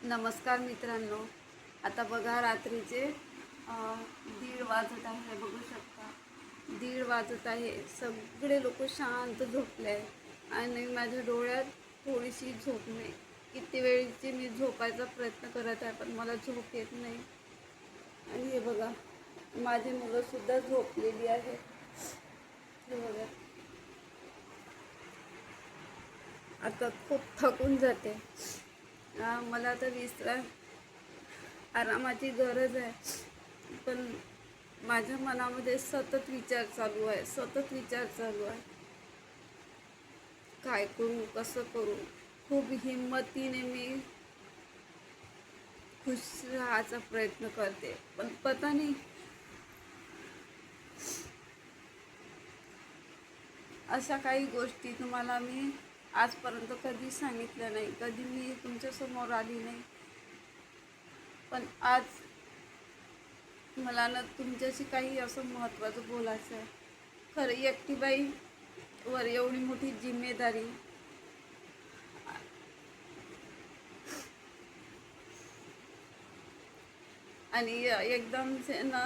नमस्कार मित्रांनो, आता बघा रात्रीचे 1:30 वाजत आहे. बघू शकता 1:30 वाजत आहे. सगळे लोक शांत झोपले आहे आणि माझ्या डोळ्यात थोडीशी झोप नाही. किती वेळची मी झोपायचा प्रयत्न करत आहे पण मला झोप येत नाही. आणि हे बघा माझी मुलंसुद्धा झोपलेली आहे. हे बघा आता खूप थकून जाते. मला आता आरामाची गरज आहे. पण माझ्या मनामध्ये सतत विचार चालू आहे, काय करू, कसं करू. खूप हिंमतीने मी खुश राहायचा प्रयत्न करते, पण पता नाही अशा काही गोष्टी तुम्हाला मी आजपर्यंत कधी सांगितल्या नाही, कधी मी तुमच्यासमोर आली नाही. पण आज मला ना तुमच्याशी काही असं महत्त्वाचं बोलायचं आहे. खरं एकटी बाईवर एवढी मोठी जिम्मेदारी आणि एकदम ना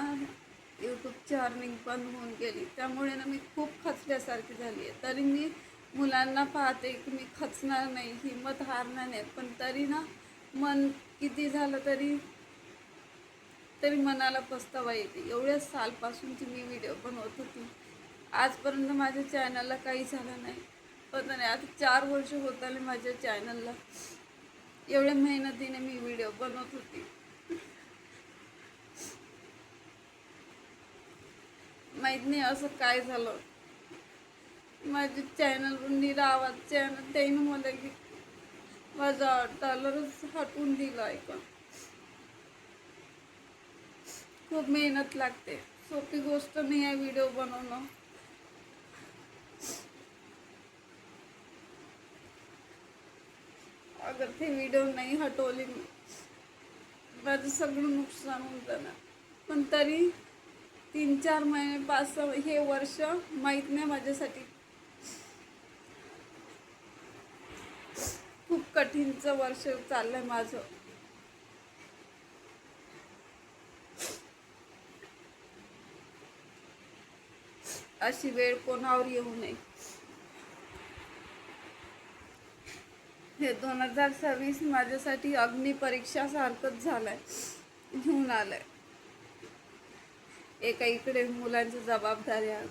यूट्यूबची अर्निंग बंद होऊन गेली. त्यामुळे ना मी खूप खचल्यासारखी झाली आहे. तरी मी मुलांना पाहते की मी खचणार नाही, हिंमत हारणार नाही. पण तरी ना मन किती झालं तरी मनाला पस्तावा येते. एवढ्या सालपासूनची मी व्हिडिओ बनवत होती, आजपर्यंत माझ्या चॅनलला काही झालं नाही. पता नाही आता 4 वर्ष होत आले माझ्या चॅनलला. एवढ्या मेहनतीने मी व्हिडिओ बनवत होती. माहीत नाही असं काय झालं. माझे चॅनलवर निरावाज चॅनल त्यानं मला की माझा डॉलरच हटवून दिला आहे. का खूप मेहनत लागते, सोपी गोष्ट नाही आहे व्हिडिओ बनवणं. अगर ते व्हिडिओ नाही हटवले माझं सगळं नुकसान होऊन जाणार. पण तरी 3-4 महिने 5-6 हे वर्ष माहीत नाही माझ्यासाठी खूप कठीणचं वर्ष चाललंय माझं. अशी वेळ कोणावर येऊ नये. हे 2026 माझ्यासाठी अग्निपरीक्षासारखंच झालंय, घेऊन आलंय. एका इकडे मुलांची जबाबदाऱ्या,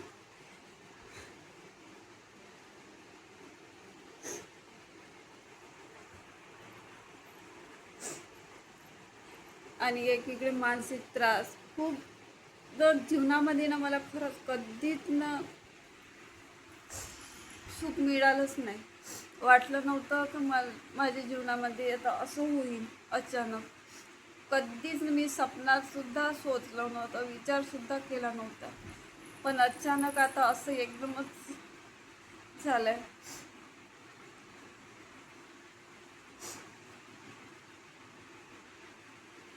आणि एकीकडे मानसिक त्रास. खूप जीवनामध्ये ना मला खरंच कधीच ना सुख मिळालंच नाही. वाटलं नव्हतं की माझ्या जीवनामध्ये आता असं होईल अचानक. कधीच मी स्वप्नात सुद्धा सोचलं नव्हतं, विचारसुद्धा केला नव्हता. पण अचानक आता असं एकदमच झालंय.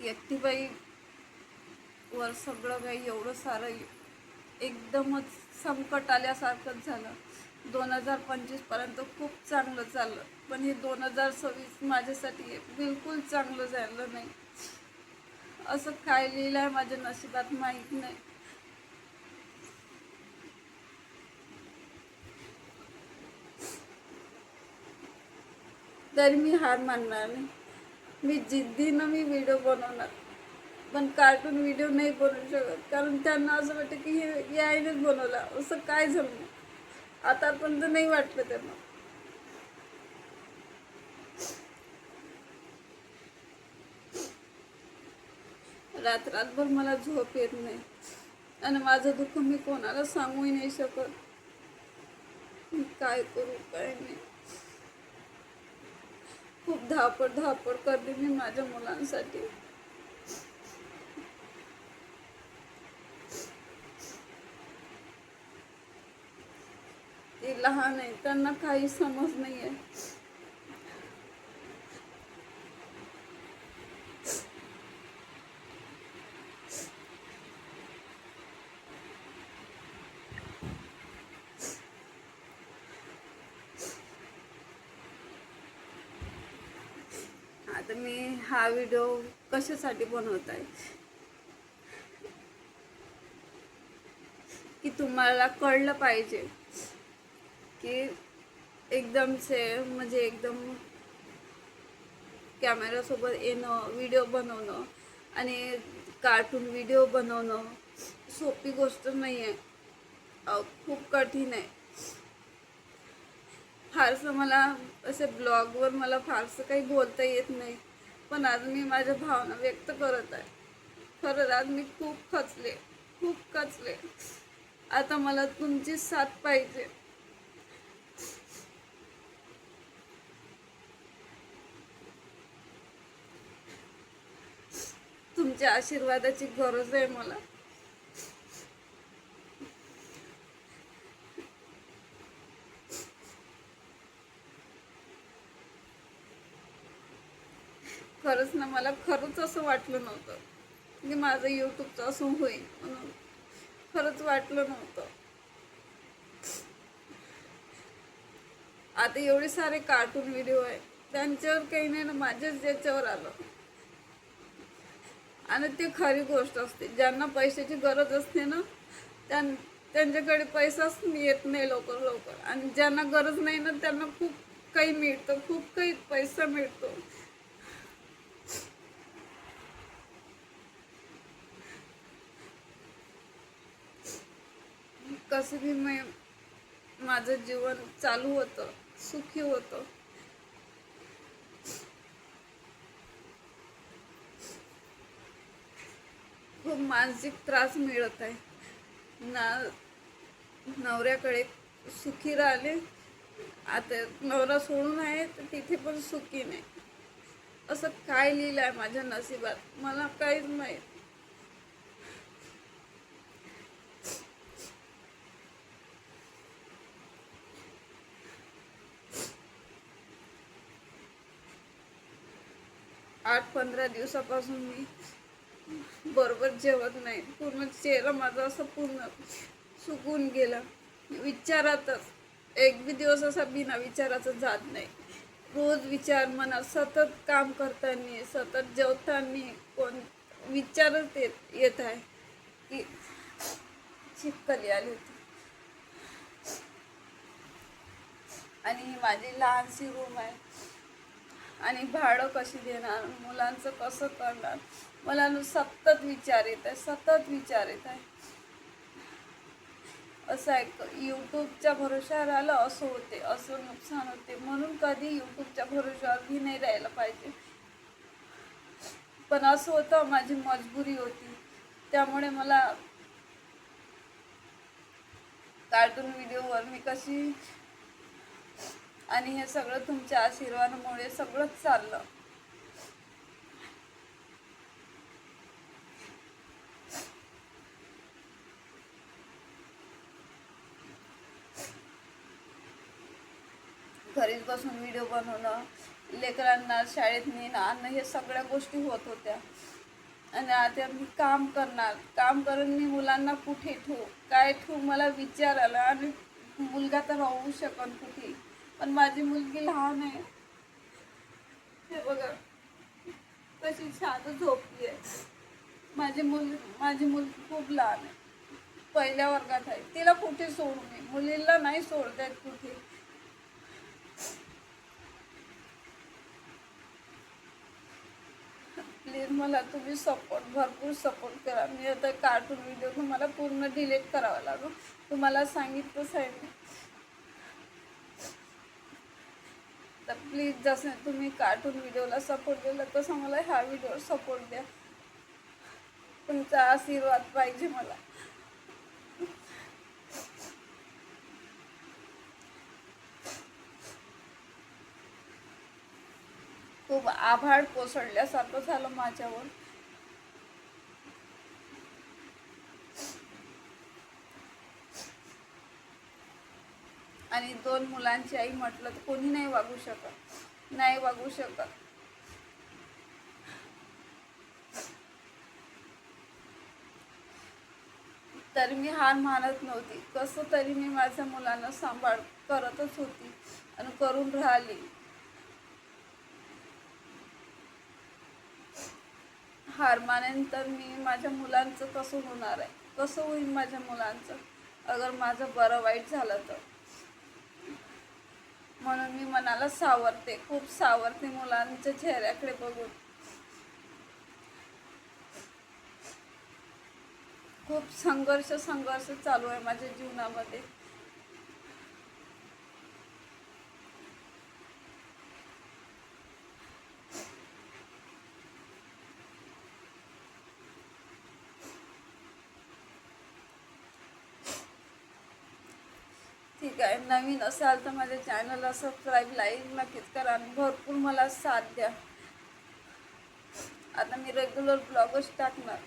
एकटीबाई वर सगळं काही एवढं सारं एकदमच संकट आल्यासारखंच झालं. 2025पर्यंत खूप चांगलं चाललं, पण हे 2026 माझ्यासाठी बिलकुल चांगलं झालं नाही. असं काय लिहिलं आहे माझ्या नशिबात माहीत नाही. तरी मी हार मानणार नाही. मी जिद्दीनं मी व्हिडिओ बनवणार, पण कार्टून व्हिडिओ नाही बनवू शकत. कारण त्यांना असं वाटतं की हे आईनेच बनवला. असं काय झालं आतापर्यंत नाही वाटलं त्यांना. रात्रभर मला झोप येत नाही आणि माझं दुःख मी कोणाला सांगूही नाही शकत. मी काय करू काय नाही. खूप धावपळ करते मी माझ्या मुलांसाठी. ते लहान आहे, त्यांना काही समज नाही आहे. आता मी हा व्हिडिओ कशासाठी बनवत आहे की तुम्हाला कळलं पाहिजे की एकदमचे म्हणजे एकदम कॅमेरासोबत येणं, व्हिडिओ बनवणं आणि कार्टून व्हिडिओ बनवणं सोपी गोष्ट नाही आहे. खूप कठीण आहे. फारसं मला असे ब्लॉगवर मला फारसं काही बोलता येत नाही, पण आज मी माझ्या भावना व्यक्त करत आहे. खरंच आज मी खूप खचले. आता मला तुमची साथ पाहिजे. तुमच्या आशीर्वादाची गरज आहे मला. खरंच ना, मला खरंच असं वाटलं नव्हतं की माझं यूट्यूबचं असं होईल म्हणून. खरंच वाटलं नव्हतं. आता एवढे सारे कार्टून व्हिडिओ आहे, त्यांच्यावर काही नाही ना, माझ्याच याच्यावर आलं. आणि ते खरी गोष्ट असते. ज्यांना पैशाची गरज असते ना, त्यांच्याकडे पैसाच येत नाही लवकर. आणि ज्यांना गरज नाही ना, त्यांना खूप काही मिळतं, खूप काही पैसा मिळतो. कसं बी माझं जीवन चालू होतं, सुखी होतं. खूप मानसिक त्रास मिळत आहे ना. नवऱ्याकडे सुखी राहिले, आता नवरा सोडून आहे तर तिथे पण सुखी नाही. असं काय लिहिलं आहे माझ्या नशिबात मला काहीच माहीत. आठ 15 दिवसापासून मी बरोबर जेवत नाही. पूर्ण चेहरा माझा असं पूर्ण सुकून गेला. विचारातच एक बी दिवस असा बिना विचाराचं जात नाही. रोज विचार मनात सतत काम करताना, सतत जेवताना कोण विचारच येत आहे की चिपकली आली होती. आणि ही माझी लहानशी रूम आहे आणि भाडं कशी देणार, मुलांचं कसं करणार, मला सतत विचार येत आहे. असं आहे, यूट्यूबच्या भरोश्यावर आलं असं होते, असं नुकसान होते. म्हणून कधी यूट्यूबच्या भरोश्यावर भी नाही राहायला पाहिजे. पण असं होतं, माझी मजबुरी होती. त्यामुळे मला कार्टून व्हिडिओवर मी कशी, आणि हे सगळं तुमच्या आशीर्वादामुळे सगळंच चाललं. घरीच बसून व्हिडिओ बनवणं, लेकरांना शाळेत नेणं आणणं, हे सगळ्या गोष्टी होत होत्या. आणि आता मी काम करून मी मुलांना कुठे ठेवू, काय ठेवू, मला विचार आला. आणि मुलगा तर राहू शकन कुठे, पण माझी मुलगी लहान आहे. हे बघा कशी शांत झोपली आहे. माझी मुलगी खूप लहान आहे, पहिल्या वर्गात आहे. तिला कुठे सोडू मी, मुलीला नाही सोडतायत कुठे. प्लीज मला तुम्ही भरपूर सपोर्ट करा. मी आता कार्टून व्हिडिओ तुम्हाला पूर्ण डिलीट करावा लागेल, तुम्हाला सांगितलंच आहे मी. तर प्लीज जसं तुम्ही कार्टून व्हिडिओला सपोर्ट दिला तसं मला ह्या व्हिडिओवर सपोर्ट द्या. तुमचा आशीर्वाद पाहिजे मला. खूप आभाळ कोसळल्यासारखं झालं माझ्यावर. आणि 2 मुलांची आई म्हटलं तर कोणी नाही वागू शकत. तरी मी हार मानत नव्हती. कसं तरी मी माझ्या मुलांना सांभाळ करतच होती आणि करून राहिली. हार मानेन तर मी माझ्या मुलांचं कसं होणार आहे, कसं होईल माझ्या मुलांचं अगर माझं बरं वाईट झालं तर. म्हणून मी मनाला सावरते, खूप सावरते मुलांच्या चेहऱ्याकडे बघून. खूप संघर्ष चालू आहे माझ्या जीवनामध्ये. ठीक आहे, नवीन असाल तर माझ्या चॅनलला सबस्क्राईब, लाईक नक्कीच करा आणि भरपूर मला साथ द्या. आता मी रेग्युलर ब्लॉगच टाकणार.